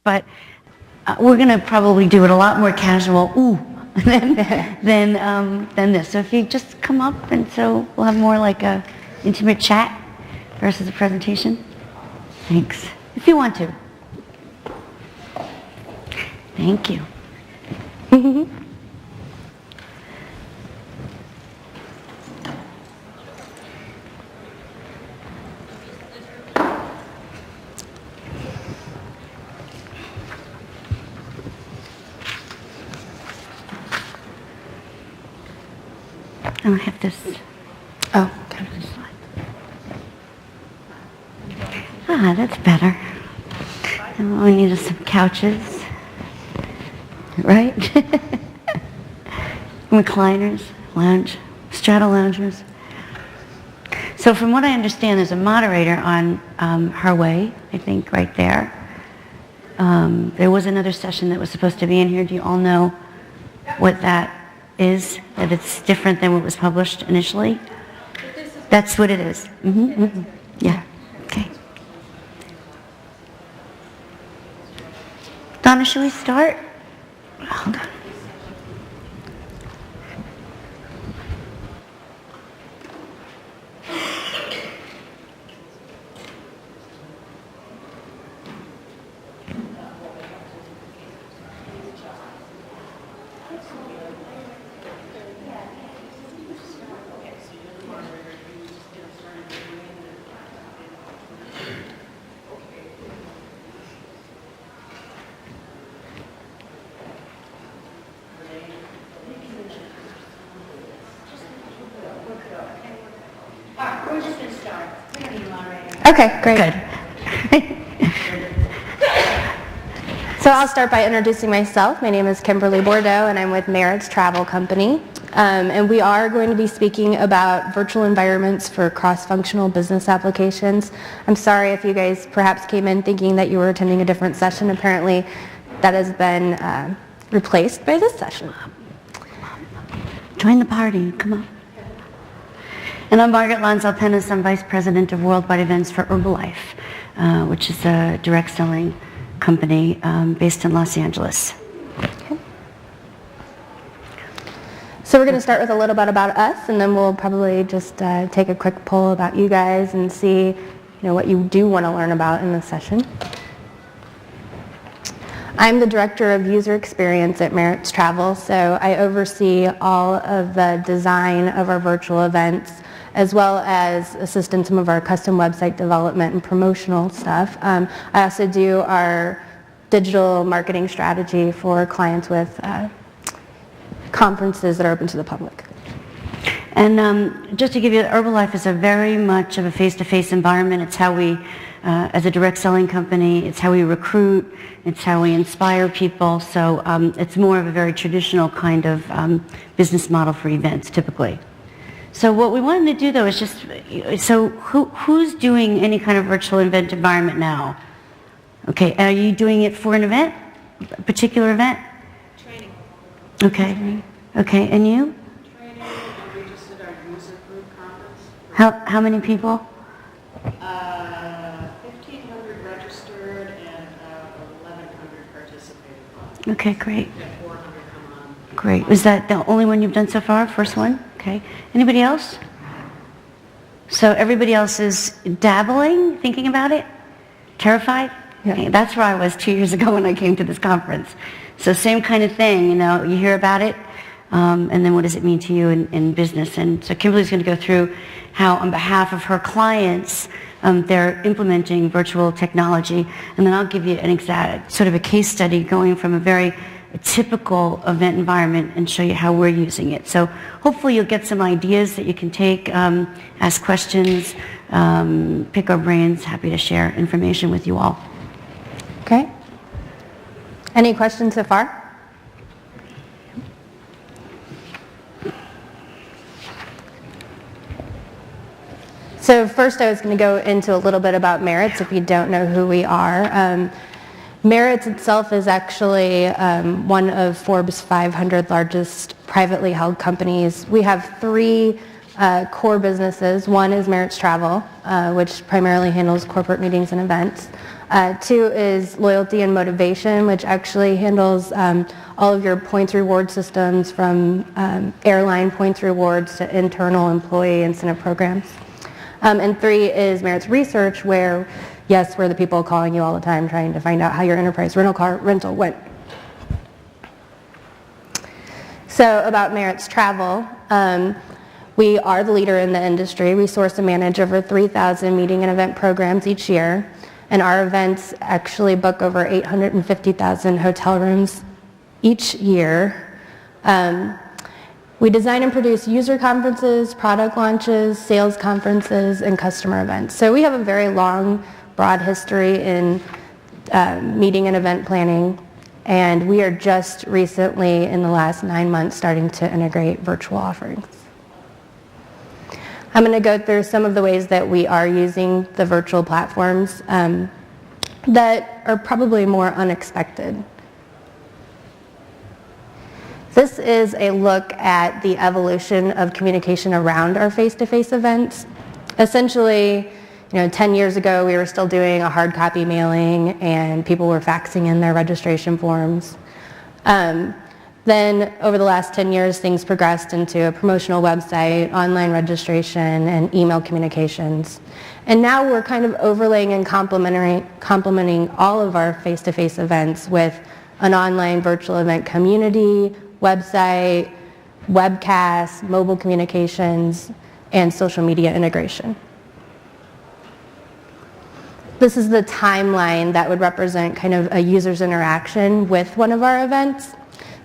but we're going to probably do it a lot more casual, than this. So if you just come up, and so we'll have more like a intimate chat versus a presentation. Thanks. If you want to. Thank you. I don't have this. Oh, okay. Ah, that's better. And we need some couches, right? Recliners, lounge, straddle loungers. So from what I understand, there's a moderator on her way, I think, right there. There was another session that was supposed to be in here. Do you all know what that is? That it's different than what was published initially? That's what it is. Yeah. Okay. Donna, should we start? Hold on. Okay, great. Good. So I'll start by introducing myself. My name is Kimberly Bordeaux, and I'm with Merritt's Travel Company. And we are going to be speaking about virtual environments for cross-functional business applications. I'm sorry if you guys perhaps came in thinking that you were attending a different session. Apparently, that has been replaced by this session. Join the party. Come on. And I'm Margaret Lanzal-Penas. I'm Vice President of Worldwide Events for Herbalife, which is a direct selling company based in Los Angeles. Okay. So we're going to start with a little bit about us, and then we'll probably just take a quick poll about you guys and see what you do want to learn about in this session. I'm the Director of User Experience at Merritt's Travel, so I oversee all of the design of our virtual events, as well as assist in some of our custom website development and promotional stuff. I also do our digital marketing strategy for clients with conferences that are open to the public. And just to give you, Herbalife is a very much of a face-to-face environment. It's how we, as a direct selling company, it's how we recruit, it's how we inspire people. So it's more of a very traditional kind of business model for events, typically. So what we wanted to do, though, is just, so who's doing any kind of virtual event environment now? Okay, are you doing it for an event, a particular event? Training. Okay, okay, and you? Training, and we just did our user group conference. How many people? 1,500 registered and 1,100 participated. Okay, great. We had 400 come on. Great. Was that the only one you've done so far? First one? Okay. Anybody else? So everybody else is dabbling, thinking about it? Terrified? Yeah. Okay, that's where I was 2 years ago when I came to this conference. So same kind of thing, you hear about it, and then what does it mean to you in business? And so Kimberly's going to go through how, on behalf of her clients, they're implementing virtual technology, and then I'll give you an exact, sort of a case study going from a very typical event environment and show you how we're using it. So hopefully you'll get some ideas that you can take, ask questions, pick our brains. Happy to share information with you all. Okay. Any questions so far? So first I was going to go into a little bit about Merritt's if you don't know who we are. Merritt's itself is actually one of Forbes' 500 largest privately held companies. We have three core businesses. One is Merritt's Travel, which primarily handles corporate meetings and events. Two is loyalty and motivation, which actually handles all of your points reward systems from airline points rewards to internal employee incentive programs. And three is merits research, where, yes, we're the people calling you all the time trying to find out how your enterprise rental car rental went. So about merits travel, we are the leader in the industry. We source and manage over 3,000 meeting and event programs each year, and our events actually book over 850,000 hotel rooms each year. We design and produce user conferences, product launches, sales conferences, and customer events. So we have a very long, broad history in meeting and event planning, and we are just recently, in the last 9 months, starting to integrate virtual offerings. I'm going to go through some of the ways that we are using the virtual platforms that are probably more unexpected. This is a look at the evolution of communication around our face-to-face events. Essentially, 10 years ago, we were still doing a hard copy mailing and people were faxing in their registration forms. Then over the last 10 years, things progressed into a promotional website, online registration, and email communications. And now we're kind of overlaying and complementing all of our face-to-face events with an online virtual event community, website, webcast, mobile communications, and social media integration. This is the timeline that would represent kind of a user's interaction with one of our events.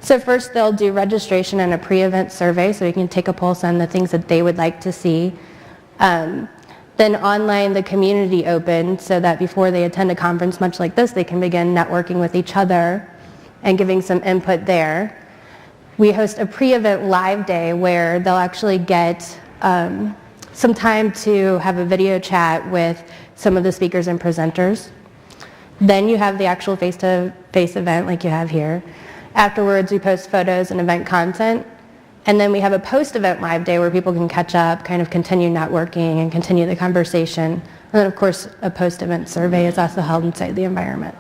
So first they'll do registration and a pre-event survey so we can take a pulse on the things that they would like to see. Then online the community open so that before they attend a conference much like this, they can begin networking with each other and giving some input there. We host a pre-event live day where they'll actually get some time to have a video chat with some of the speakers and presenters. Then you have the actual face-to-face event like you have here. Afterwards, we post photos and event content. And then we have a post-event live day where people can catch up, kind of continue networking and continue the conversation. And then, of course, a post-event survey is also held inside the environment.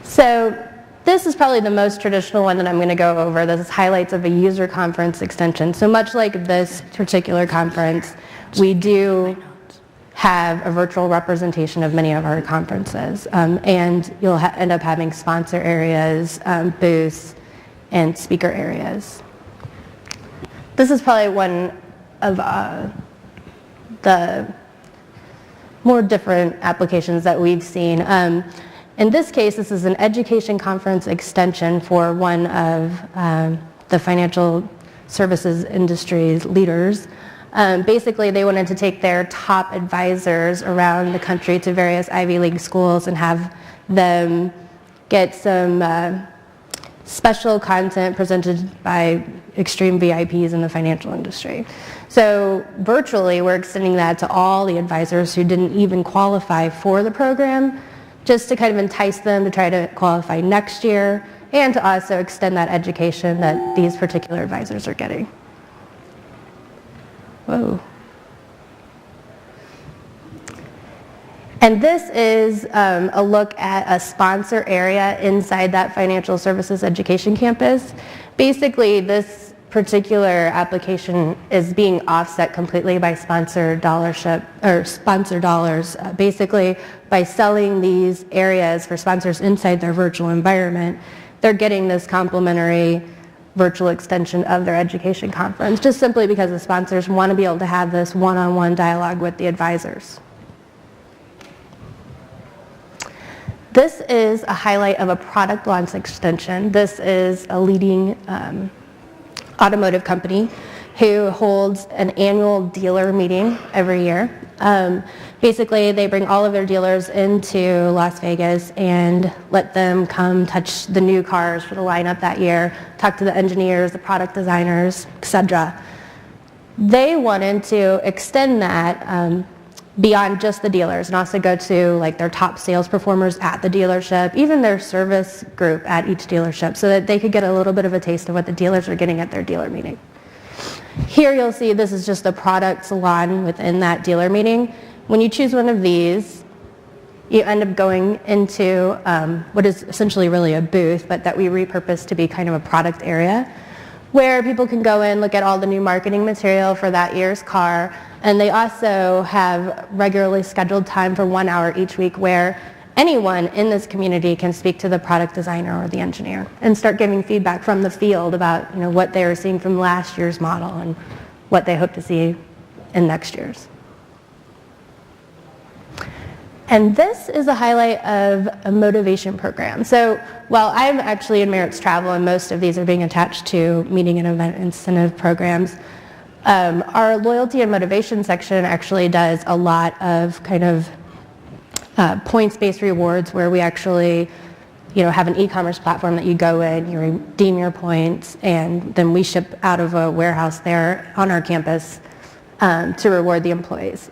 So this is probably the most traditional one that I'm going to go over. This is highlights of a user conference extension. So much like this particular conference, we do have a virtual representation of many of our conferences. And you'll end up having sponsor areas, booths, and speaker areas. This is probably one of the more different applications that we've seen. In this case, this is an education conference extension for one of the financial services industry's leaders. Basically, they wanted to take their top advisors around the country to various Ivy League schools and have them get some special content presented by extreme VIPs in the financial industry. So virtually, we're extending that to all the advisors who didn't even qualify for the program, just to kind of entice them to try to qualify next year and to also extend that education that these particular advisors are getting. Whoa. And this is a look at a sponsor area inside that financial services education campus. Basically, this particular application is being offset completely by sponsor dollars. Basically, by selling these areas for sponsors inside their virtual environment, they're getting this complimentary virtual extension of their education conference, just simply because the sponsors want to be able to have this one-on-one dialogue with the advisors. This is a highlight of a product launch extension. This is a leading automotive company who holds an annual dealer meeting every year. Basically, they bring all of their dealers into Las Vegas and let them come touch the new cars for the lineup that year, talk to the engineers, the product designers, etc. They wanted to extend that beyond just the dealers and also go to like their top sales performers at the dealership, even their service group at each dealership, so that they could get a little bit of a taste of what the dealers are getting at their dealer meeting. Here you'll see this is just a product salon within that dealer meeting. when you choose one of these, you end up going into what is essentially really a booth, but that we repurposed to be kind of a product area, where people can go in, look at all the new marketing material for that year's car, and they also have regularly scheduled time for 1 hour each week where anyone in this community can speak to the product designer or the engineer and start giving feedback from the field about what they were seeing from last year's model and what they hope to see in next year's. And this is a highlight of a motivation program. So while I'm actually in Merritt's Travel and most of these are being attached to meeting and event incentive programs, our loyalty and motivation section actually does a lot of kind of points-based rewards where we actually have an e-commerce platform that you go in, you redeem your points, and then we ship out of a warehouse there on our campus to reward the employees.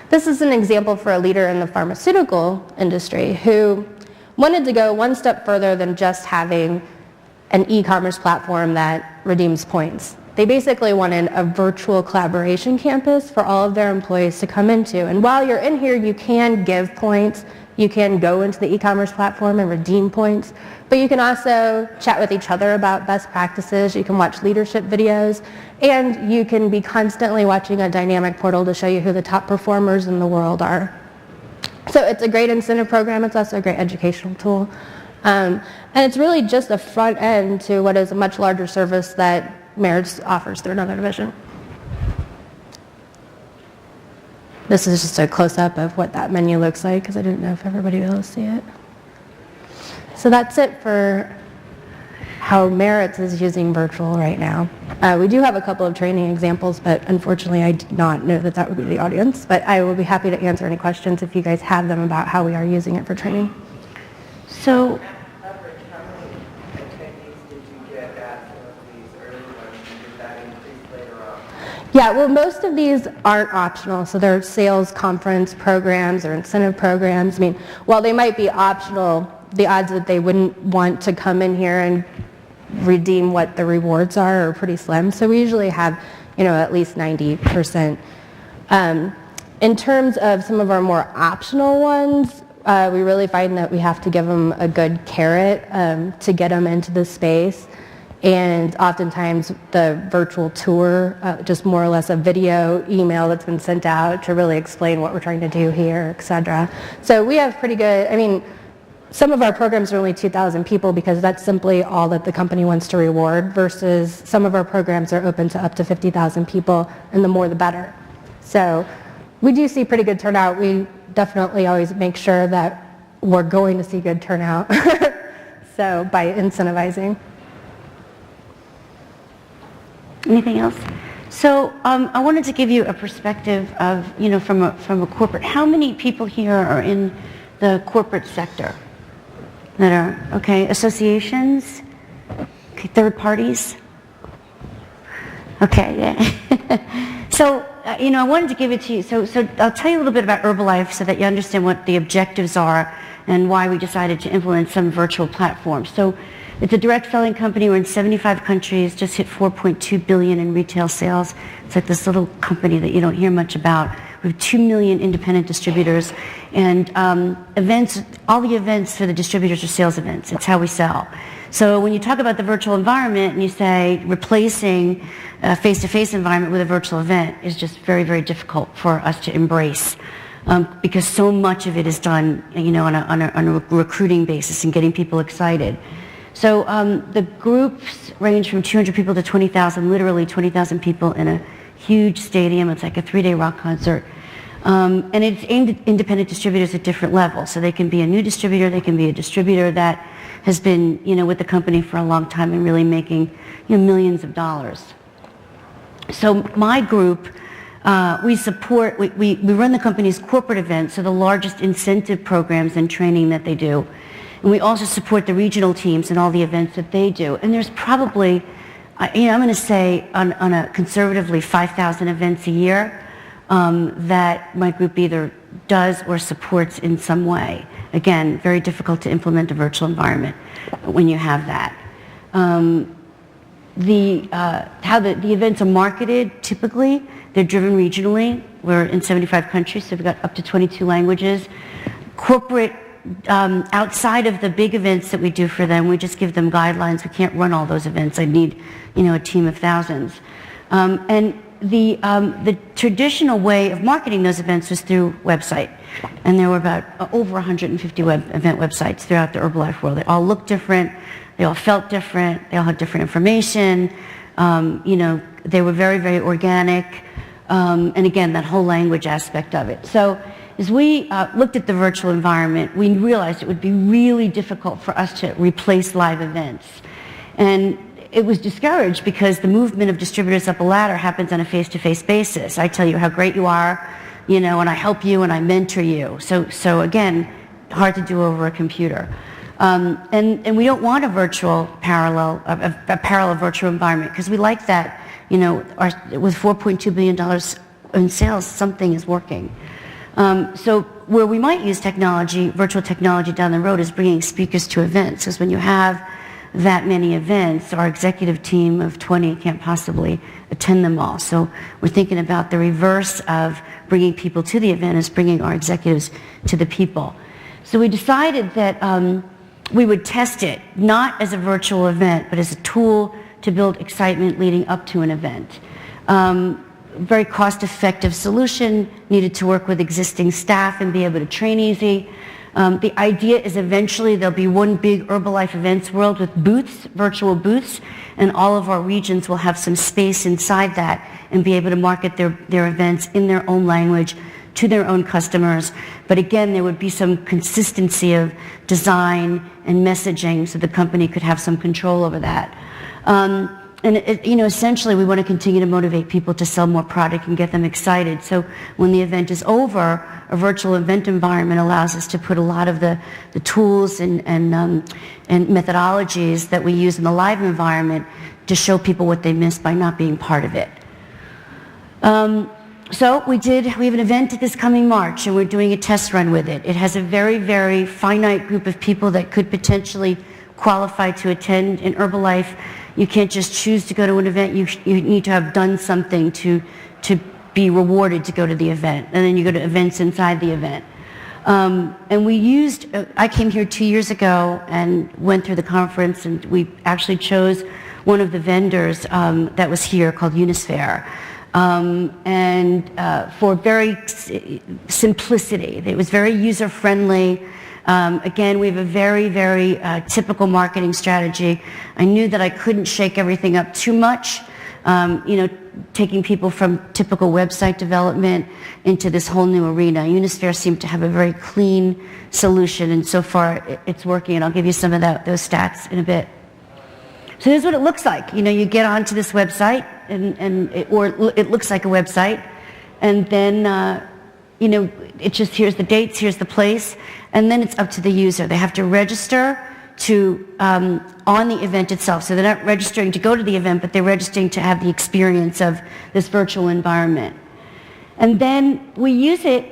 This is an example for a leader in the pharmaceutical industry who wanted to go one step further than just having an e-commerce platform that redeems points. They basically wanted a virtual collaboration campus for all of their employees to come into. And while you're in here, you can give points. You can go into the e-commerce platform and redeem points. But you can also chat with each other about best practices. You can watch leadership videos. And you can be constantly watching a dynamic portal to show you who the top performers in the world are. So it's a great incentive program. It's also a great educational tool. And it's really just a front end to what is a much larger service that Merritt's offers through another division. This is just a close-up of what that menu looks like because I didn't know if everybody would be able to see it. So that's it for how Merritt's is using virtual right now. We do have a couple of training examples, but unfortunately I did not know that that would be the audience. But I will be happy to answer any questions if you guys have them about how we are using it for training. So, average, how many attendees did you get at these early ones? Did that increase later on? Yeah, well, most of these aren't optional. So they're sales conference programs or incentive programs. I mean, while they might be optional, the odds that they wouldn't want to come in here and redeem what the rewards are pretty slim. So we usually have, at least 90%. In terms of some of our more optional ones, we really find that we have to give them a good carrot to get them into the space. And oftentimes the virtual tour, just more or less a video email that's been sent out to really explain what we're trying to do here, et cetera. So we have pretty good, some of our programs are only 2,000 people because that's simply all that the company wants to reward versus some of our programs are open to up to 50,000 people, and the more the better. So we do see pretty good turnout. We definitely always make sure that we're going to see good turnout so by incentivizing. Anything else? So I wanted to give you a perspective of, from a corporate, how many people here are in the corporate sector that are, okay, associations, okay, third parties? Okay, yeah. So, I wanted to give it to you. So I'll tell you a little bit about Herbalife so that you understand what the objectives are and why we decided to implement some virtual platforms. So it's a direct selling company. We're in 75 countries, just hit 4.2 billion in retail sales. It's like this little company that you don't hear much about. We have 2 million independent distributors, and events, all the events for the distributors are sales events. It's how we sell. So when you talk about the virtual environment and you say replacing a face-to-face environment with a virtual event is just very, very difficult for us to embrace. Because so much of it is done, on a recruiting basis and getting people excited. So the groups range from 200 people to 20,000, literally 20,000 people in a huge stadium. It's like a 3-day rock concert. And it's aimed at independent distributors at different levels. So they can be a new distributor, they can be a distributor that has been, with the company for a long time and really making, millions of dollars. So my group, we run the company's corporate events, so the largest incentive programs and training that they do. And we also support the regional teams and all the events that they do. And there's probably, I'm going to say on a conservatively 5,000 events a year that my group either does or supports in some way. Again, very difficult to implement a virtual environment when you have that. How the events are marketed, typically, They're driven regionally. We're in 75 countries, so we've got up to 22 languages. Corporate, outside of the big events that we do for them, we just give them guidelines. We can't run all those events. I need, a team of thousands. And the traditional way of marketing those events was through website. And there were about over 150 event websites throughout the Herbalife world. They all looked different. They all felt different. They all had different information. They were very, very organic. And again, that whole language aspect of it. So as we looked at the virtual environment, we realized it would be really difficult for us to replace live events. And it was discouraged because the movement of distributors up a ladder happens on a face-to-face basis. I tell you how great you are, and I help you and I mentor you. So again, hard to do over a computer. And we don't want a parallel virtual environment because we like that, with $4.2 billion in sales, something is working. So where we might use technology, virtual technology down the road, is bringing speakers to events. Because when you have that many events, our executive team of 20 can't possibly attend them all. So we're thinking about the reverse of bringing people to the event is bringing our executives to the people. So we decided that we would test it, not as a virtual event, but as a tool to build excitement leading up to an event. Very cost-effective solution, needed to work with existing staff and be able to train easy. The idea is eventually there'll be one big Herbalife events world with booths, virtual booths, and all of our regions will have some space inside that and be able to market their events in their own language to their own customers. But again, there would be some consistency of design and messaging so the company could have some control over that. And essentially we want to continue to motivate people to sell more product and get them excited. So when the event is over, a virtual event environment allows us to put a lot of the tools and methodologies that we use in the live environment to show people what they missed by not being part of it. So we have an event this coming March, and we're doing a test run with it. It has a very, very finite group of people that could potentially qualify to attend. In Herbalife, you can't just choose to go to an event. You need to have done something to be rewarded to go to the event. And then you go to events inside the event. And I came here 2 years ago and went through the conference, and we actually chose one of the vendors that was here called Unisphere. For very simplicity. It was very user-friendly. Again, we have a very, very typical marketing strategy. I knew that I couldn't shake everything up too much, taking people from typical website development into this whole new arena. Unisphere seemed to have a very clean solution, and so far it's working, and I'll give you some of those stats in a bit. So here's what it looks like. You get onto this website, or it looks like a website, and then here's the dates, here's the place, and then it's up to the user. They have to register on the event itself. So they're not registering to go to the event, but they're registering to have the experience of this virtual environment. And then we use it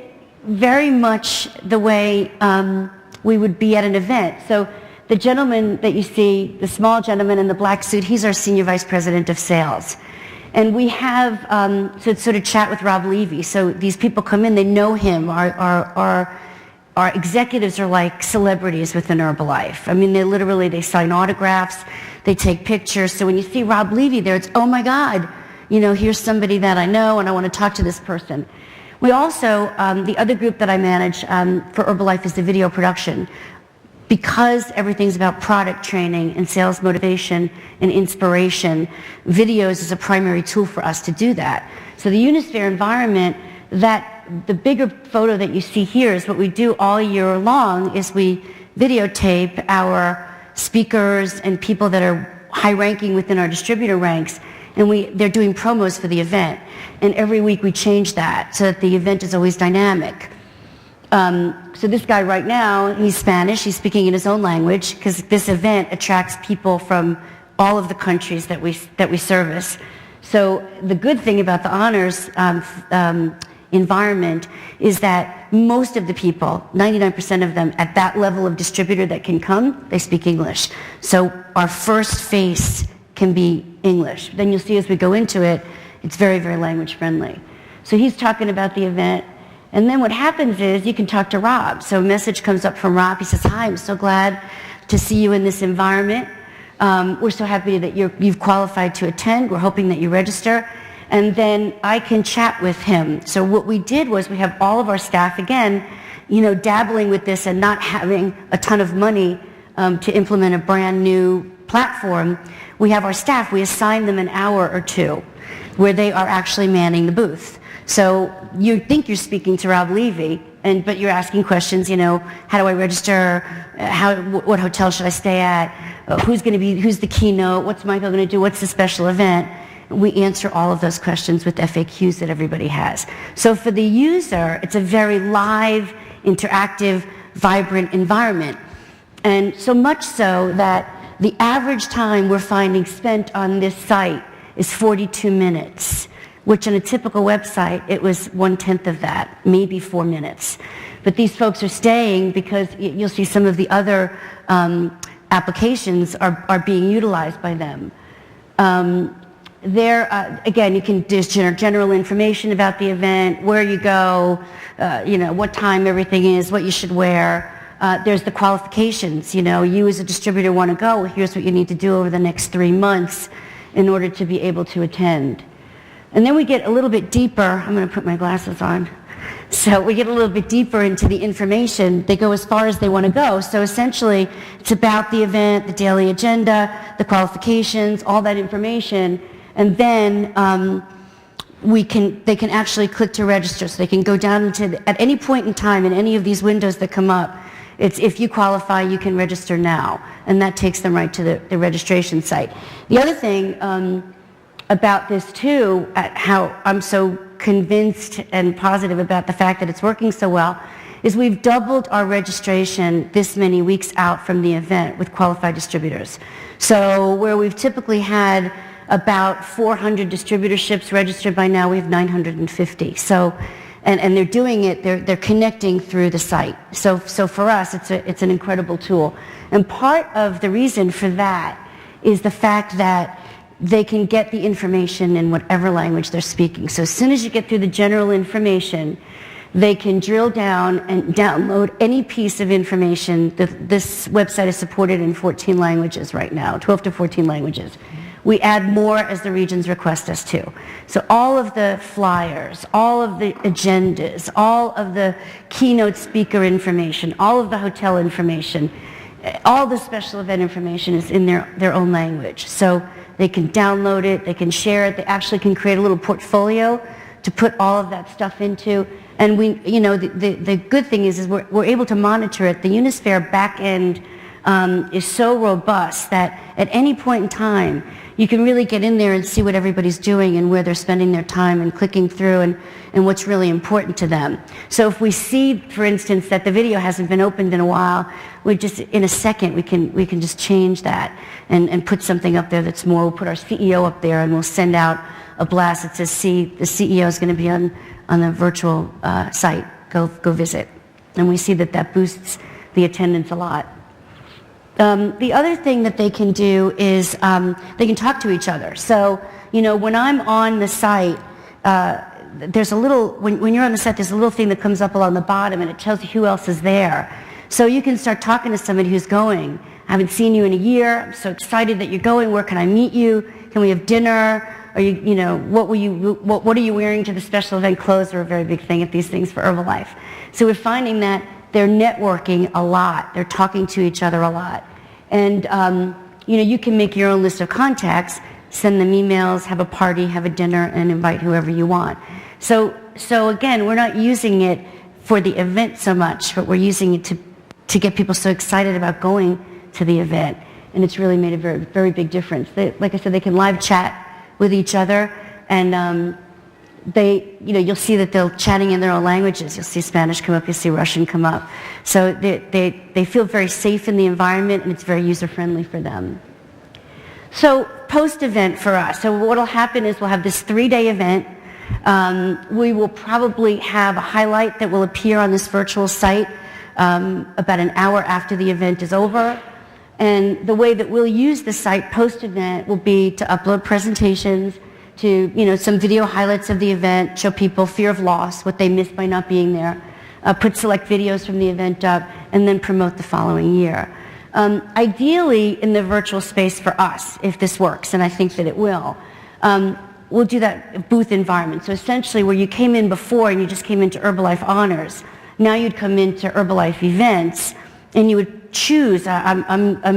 very much the way we would be at an event. So the gentleman that you see, the small gentleman in the black suit, he's our Senior Vice President of Sales. And we have sort of chat with Rob Levy. So these people come in, they know him. Our executives are like celebrities within Herbalife. I mean, they sign autographs, they take pictures. So when you see Rob Levy there, it's, oh my God, here's somebody that I know and I want to talk to this person. We also, the other group that I manage for Herbalife is the video production. Because everything's about product training and sales motivation and inspiration, videos is a primary tool for us to do that. So the Unisphere environment, the bigger photo that you see here is what we do all year long is we videotape our speakers and people that are high ranking within our distributor ranks, and they're doing promos for the event. And every week we change that so that the event is always dynamic. So this guy right now, he's Spanish, he's speaking in his own language because this event attracts people from all of the countries that we service. So the good thing about the honors environment is that most of the people, 99% of them at that level of distributor that can come, they speak English. So our first face can be English. Then you'll see as we go into it, it's very, very language friendly. So he's talking about the event. And then what happens is you can talk to Rob. So a message comes up from Rob. He says, hi, I'm so glad to see you in this environment. We're so happy that you've qualified to attend. We're hoping that you register. And then I can chat with him. So what we did was we have all of our staff, again, dabbling with this and not having a ton of money to implement a brand new platform. We have our staff, we assign them an hour or two where they are actually manning the booth. So you think you're speaking to Rob Levy, but you're asking questions, how do I register? What hotel should I stay at? Who's the keynote? What's Michael going to do? What's the special event? We answer all of those questions with FAQs that everybody has. So for the user, it's a very live, interactive, vibrant environment. And so much so that the average time we're finding spent on this site is 42 minutes, which on a typical website, it was 1/10 of that, maybe 4 minutes. But these folks are staying because you'll see some of the other applications are being utilized by them. Again, you can do general information about the event, where you go, what time everything is, what you should wear. There's the qualifications. You as a distributor want to go, here's what you need to do over the next 3 months in order to be able to attend. And then we get a little bit deeper. I'm going to put my glasses on. So we get a little bit deeper into the information. They go as far as they want to go. So essentially, it's about the event, the daily agenda, the qualifications, all that information. And then they can actually click to register. So they can go down at any point in time in any of these windows that come up, it's if you qualify, you can register now. And that takes them right to the registration site. The other thing about this too, how I'm so convinced and positive about the fact that it's working so well, is we've doubled our registration this many weeks out from the event with qualified distributors. So where we've typically had about 400 distributorships registered, by now we have 950. So, and they're doing it, they're connecting through the site. So for us, it's an incredible tool. And part of the reason for that is the fact that they can get the information in whatever language they're speaking. So as soon as you get through the general information, they can drill down and download any piece of information. This website is supported in 14 languages right now, 12 to 14 languages. We add more as the regions request us to. So all of the flyers, all of the agendas, all of the keynote speaker information, all of the hotel information, all the special event information is in their own language. So they can download it, they can share it, they actually can create a little portfolio to put all of that stuff into. And the good thing is we're able to monitor it. The Unisphere back end is so robust that at any point in time, you can really get in there and see what everybody's doing and where they're spending their time and clicking through and what's really important to them. So if we see, for instance, that the video hasn't been opened in a while, we just, in a second, we can just change that and put something up there that's more. We'll put our CEO up there and we'll send out a blast that says, see, the CEO is going to be on the virtual site. Go visit. And we see that boosts the attendance a lot. The other thing that they can do is they can talk to each other. So, when I'm on the site, there's a little, when you're on the site, there's a little thing that comes up along the bottom and it tells you who else is there. So you can start talking to somebody who's going. I haven't seen you in a year. I'm so excited that you're going. Where can I meet you? Can we have dinner? Are what are you wearing to the special event? Clothes are a very big thing at these things for Herbalife. So we're finding that they're networking a lot. They're talking to each other a lot. And, you can make your own list of contacts, send them emails, have a party, have a dinner, and invite whoever you want. So again, we're not using it for the event so much, but we're using it to get people so excited about going to the event. And it's really made a very, very big difference. Like I said, they can live chat with each other, and you'll see that they're chatting in their own languages. You'll see Spanish come up, you'll see Russian come up. So they feel very safe in the environment, and it's very user-friendly for them. So post-event for us, so what will happen is we'll have this 3-day event. We will probably have a highlight that will appear on this virtual site about an hour after the event is over. And the way that we'll use the site post-event will be to upload presentations, some video highlights of the event, show people fear of loss, what they missed by not being there, put select videos from the event up, and then promote the following year. Ideally, in the virtual space for us, if this works, and I think that it will, we'll do that booth environment. So essentially, where you came in before and you just came into Herbalife Honors, now you'd come into Herbalife events, and you would choose, I'm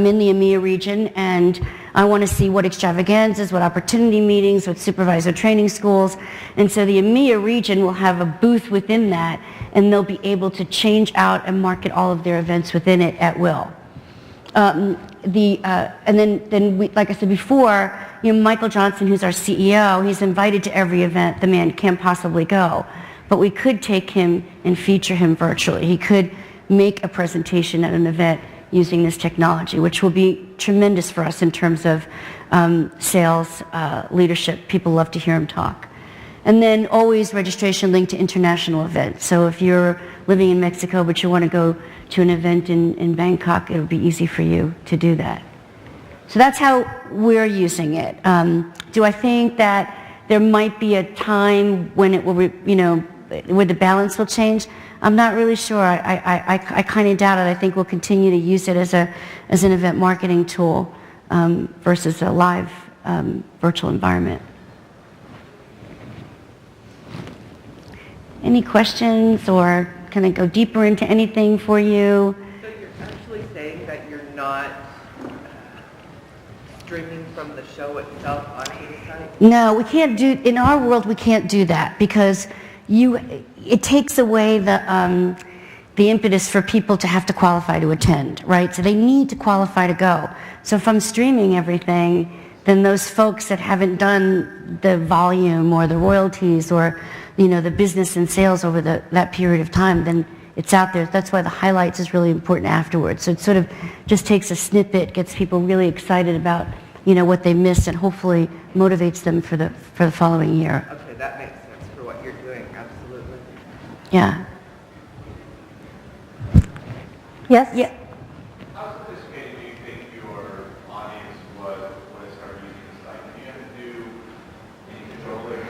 in the EMEA region, and I want to see what extravaganzas, what opportunity meetings, what supervisor training schools. And so the EMEA region will have a booth within that, and they'll be able to change out and market all of their events within it at will. And then we, like I said before, Michael Johnson, who's our CEO, he's invited to every event. The man can't possibly go. But we could take him and feature him virtually. He could make a presentation at an event using this technology, which will be tremendous for us in terms of sales, leadership. People love to hear him talk. And then always registration linked to international events. So if you're living in Mexico but you want to go to an event in Bangkok, it'll be easy for you to do that. So that's how we're using it. Do I think that there might be a time when it will, where the balance will change? I'm not really sure. I kind of doubt it. I think we'll continue to use it as an event marketing tool versus a live virtual environment. Any questions, or can I go deeper into anything for you? So you're actually saying that you're not streaming from the show itself onto the site? No, we can't do, in our world, we can't do that because it takes away the impetus for people to have to qualify to attend, right? So they need to qualify to go. So if I'm streaming everything, then those folks that haven't done the volume or the royalties or the business and sales over that period of time, then it's out there. That's why the highlights is really important afterwards. So it sort of just takes a snippet, gets people really excited about what they missed, and hopefully motivates them for the following year. Okay, that makes sense for what you're doing. Absolutely. Yeah. Yes? Yeah. How sophisticated do you think your audience was when it started using the site? Do you have to do any controlling?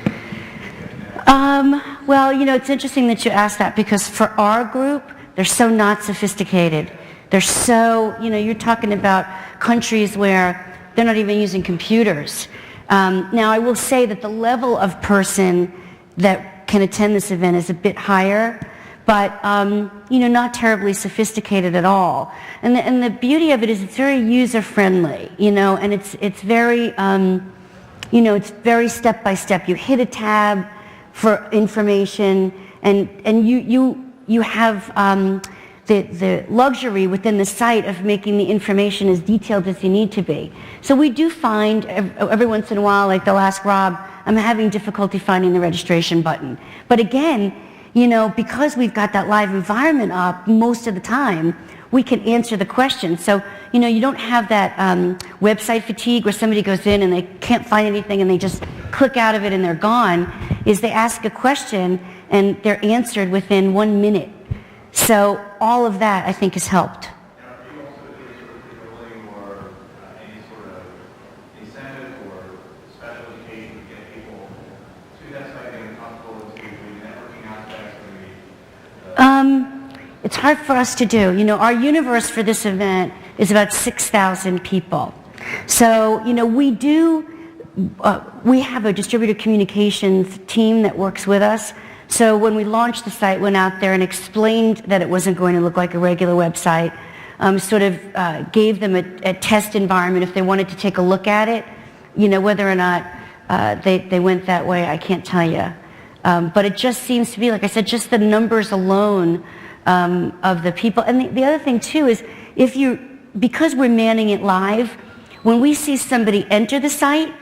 Well, it's interesting that you asked that, because for our group, they're so not sophisticated. They're so, you're talking about countries where they're not even using computers. Now, I will say that the level of person that can attend this event is a bit higher, but not terribly sophisticated at all. And the beauty of it is it's very user-friendly, and it's very, it's very step-by-step. You hit a tab for information, and you have the luxury within the site of making the information as detailed as you need to be. So we do find every once in a while, like they'll ask Rob, I'm having difficulty finding the registration button. But again, because we've got that live environment up most of the time, we can answer the question. So, you don't have that website fatigue where somebody goes in and they can't find anything and they just click out of it and they're gone. Is they ask a question and they're answered within 1 minute. So all of that, I think, has helped. Now, are you also doing sort of controlling or any sort of incentive or special education to get people to that site, getting comfortable with the networking aspects? It's hard for us to do. Our universe for this event is about 6,000 people. So, we have a distributor communications team that works with us. So when we launched the site, went out there and explained that it wasn't going to look like a regular website, gave them a test environment if they wanted to take a look at it. Whether or not they went that way, I can't tell you. But it just seems to be, like I said, just the numbers alone of the people. And the other thing too is, because we're manning it live, when we see somebody enter the site,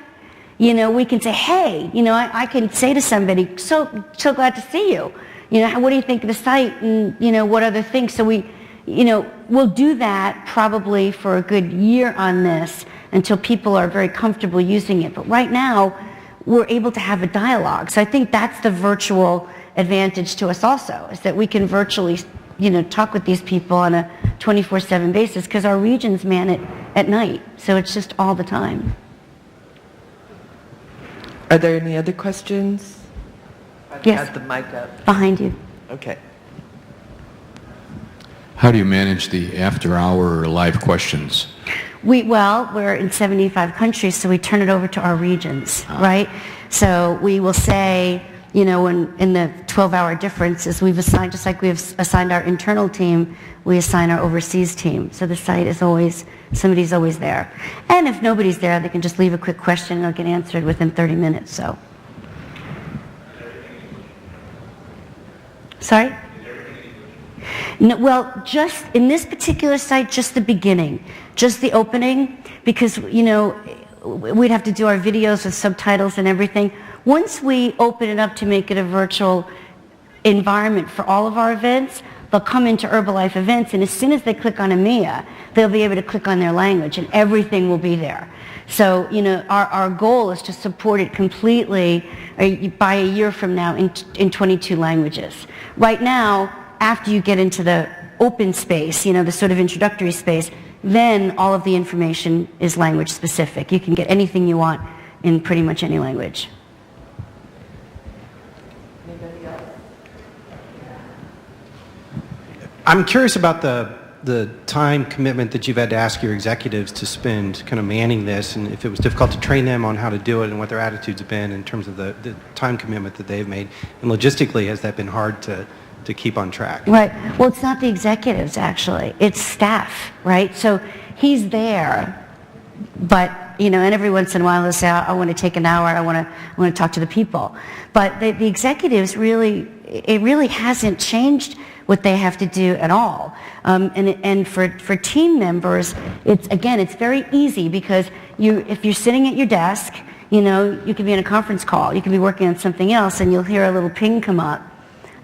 we can say, hey, I can say to somebody, so glad to see you. What do you think of the site, and what other things? So we'll do that probably for a good year on this until people are very comfortable using it. But right now, we're able to have a dialogue. So I think that's the virtual advantage to us also, is that we can virtually, talk with these people on a 24/7 basis, because our regions man it at night. So it's just all the time. Are there any other questions? I've Yes. got the mic up. Behind you. Okay. How do you manage the after-hour or live questions? We're in 75 countries, so we turn it over to our regions, right? So we will say, you know, in the 12-hour differences, we've assigned, just like we've assigned our internal team, we assign our overseas team. So the site is always, somebody's always there. And if nobody's there, they can just leave a quick question and it'll get answered within 30 minutes, so. Sorry? No, well, just in this particular site, just the beginning, just the opening, because, you know, we'd have to do our videos with subtitles and everything. Once we open it up to make it a virtual environment for all of our events, they'll come into Herbalife events, and as soon as they click on EMEA, they'll be able to click on their language, and everything will be there. So, you know, our goal is to support it completely by a year from now in 22 languages. Right now, after you get into the open space, you know, the sort of introductory space, then all of the information is language specific. You can get anything you want in pretty much any language. Anybody else? I'm curious about the time commitment that you've had to ask your executives to spend kind of manning this, and if it was difficult to train them on how to do it and what their attitudes have been in terms of the time commitment that they've made. And logistically, has that been hard to keep on track? Right. Well, it's not the executives, actually. It's staff, right? So he's there, but, you know, and every once in a while they'll say, I want to take an hour, I want to talk to the people. But the executives really, it really hasn't changed what they have to do at all. And for team members, it's very easy because if you're sitting at your desk, you know, you could be in a conference call, you could be working on something else, and you'll hear a little ping come up,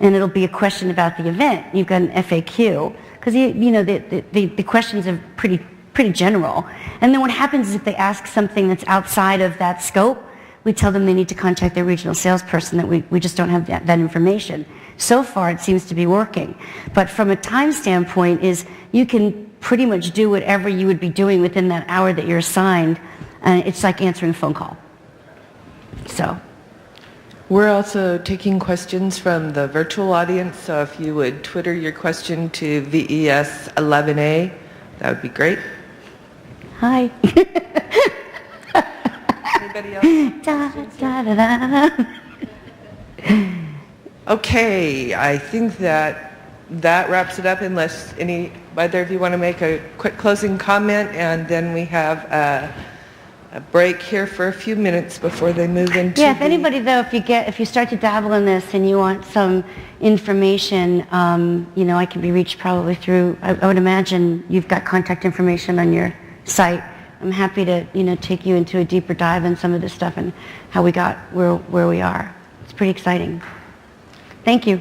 and it'll be a question about the event. You've got an FAQ, because you know the questions are pretty general. And then what happens is if they ask something that's outside of that scope, we tell them they need to contact their regional salesperson, that we just don't have that information. So far, it seems to be working. But from a time standpoint, is you can pretty much do whatever you would be doing within that hour that you're assigned, and it's like answering a phone call. So. We're also taking questions from the virtual audience, so if you would Twitter your question to VES040W, that would be great. Hi. Anybody else? Da, da, da, da. Okay, I think that wraps it up, unless either of you want to make a quick closing comment, and then we have a break here for a few minutes before they move into Yeah, if anybody though, if you start to dabble in this and you want some information, you know, I can be reached probably through, I would imagine you've got contact information on your site. I'm happy to, you know, take you into a deeper dive in some of this stuff and how we got where we are. It's pretty exciting. Thank you.